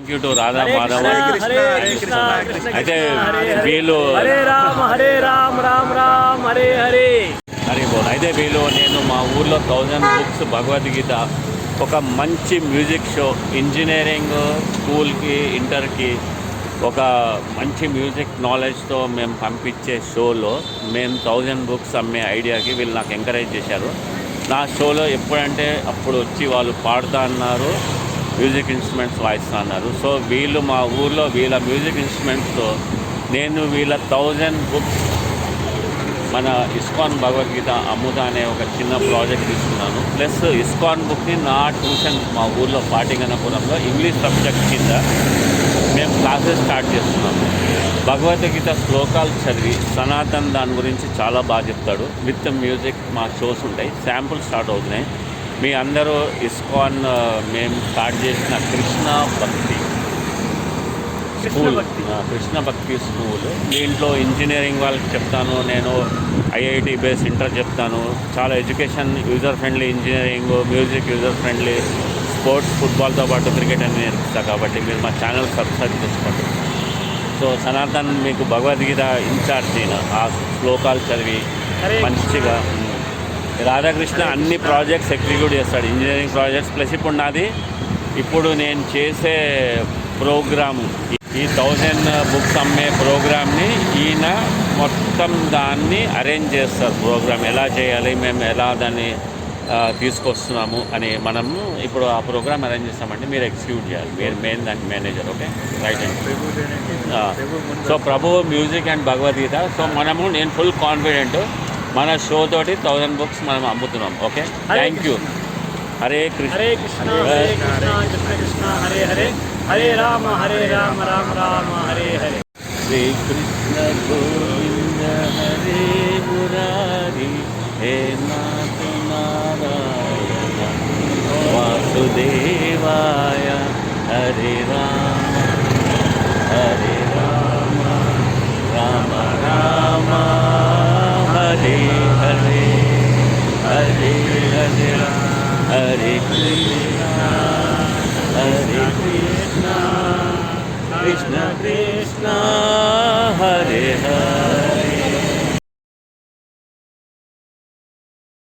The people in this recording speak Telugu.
Thank you to Radha Madhav. అయితే వీళ్ళు హరే రామ్ రామ్ రామ్ హరే హరే హరి బోల్. అయితే వీళ్ళు నేను మా ఊర్లో 1000 బుక్స్ భగవద్గీత ఒక మంచి మ్యూజిక్ షో, ఇంజనీరింగ్ స్కూల్కి ఇంటర్కి ఒక మంచి మ్యూజిక్ నాలెడ్జ్తో మేము పంపించే షోలో మేము 1000 బుక్స్ అమ్మే ఐడియాకి వీళ్ళు నాకు ఎంకరేజ్ చేశారు. నా షోలో ఎప్పుడంటే అప్పుడు వచ్చి వాళ్ళు పాడుతా అన్నారు, మ్యూజిక్ ఇన్స్ట్రుమెంట్స్ వాయిస్తా అన్నారు. సో వీళ్ళు మా ఊర్లో వీళ్ళ మ్యూజిక్ ఇన్స్ట్రుమెంట్స్తో నేను వీళ్ళ 1000 బుక్స్ మన ఇస్కాన్ భగవద్గీత అమ్ముతా అనే ఒక చిన్న ప్రాజెక్ట్ తీసుకున్నాను. ప్లస్ ఇస్కాన్ బుక్ని నా ట్యూషన్ మా ఊర్లో పాటిగణపురంలో ఇంగ్లీష్ సబ్జెక్ట్ కింద మేము క్లాసెస్ స్టార్ట్ చేస్తున్నాము. భగవద్గీత శ్లోకాలు చదివి సనాతన్ దాని గురించి చాలా బాగా చెప్తాడు. విత్ మ్యూజిక్ మా షోస్ ఉంటాయి. శాంపుల్ స్టార్ట్ అవుతున్నాయి. మీ అందరూ ఇస్కాన్ మేము స్టార్ట్ చేసిన కృష్ణ భక్తి స్కూల్, దీంట్లో ఇంజనీరింగ్ వాళ్ళకి చెప్తాను, నేను ఐఐటి బేస్ ఇంటర్ చెప్తాను. చాలా education user friendly engineering, music user friendly, sports ఫుట్బాల్తో పాటు క్రికెట్ అని నేర్పిస్తాను. కాబట్టి మీరు మా ఛానల్ సబ్స్క్రైబ్ చేసుకోండి. సో సనాతన్ మీకు భగవద్గీత ఇన్ఛార్జ్ అయిన ఆ శ్లోకాలు చదివి మంచిగా రాధాకృష్ణ అన్ని ప్రాజెక్ట్స్ ఎగ్జిక్యూట్ చేస్తాడు, ఇంజనీరింగ్ ప్రాజెక్ట్స్. ప్లస్ ఇప్పుడు నేను చేసే ప్రోగ్రాము, ఈ 1000 బుక్స్ అమ్మే ప్రోగ్రామ్ని ఈయన మొత్తం దాన్ని అరేంజ్ చేస్తారు. ప్రోగ్రామ్ ఎలా చేయాలి, మేము ఎలా దాన్ని తీసుకొస్తున్నాము అని మనము ఇప్పుడు ఆ ప్రోగ్రామ్ అరేంజ్ చేస్తామండి. మీరు ఎగ్జిక్యూట్ చేయాలి, మీరు మెయిన్ దానికి మేనేజర్. ఓకే, రైట్ అండి. So Prabhu music and Bhagavad Gita. So నేను ఫుల్ కాన్ఫిడెంట్ మన షో తోటి 1000 బుక్స్ మనం అమ్ముతున్నాం. Okay, thank you. Hare Krishna Hare Krishna Hare Hare Hare Rama Rama Rama Hare Hare. Shri Krishna Govinda Hare Murari హే నాథ నారాయణ వాసుదేవాయ హరే రామ రామ రామ హరే హరే హరే హరే హరే కృష్ణ కృష్ణ కృష్ణ హరే హరే.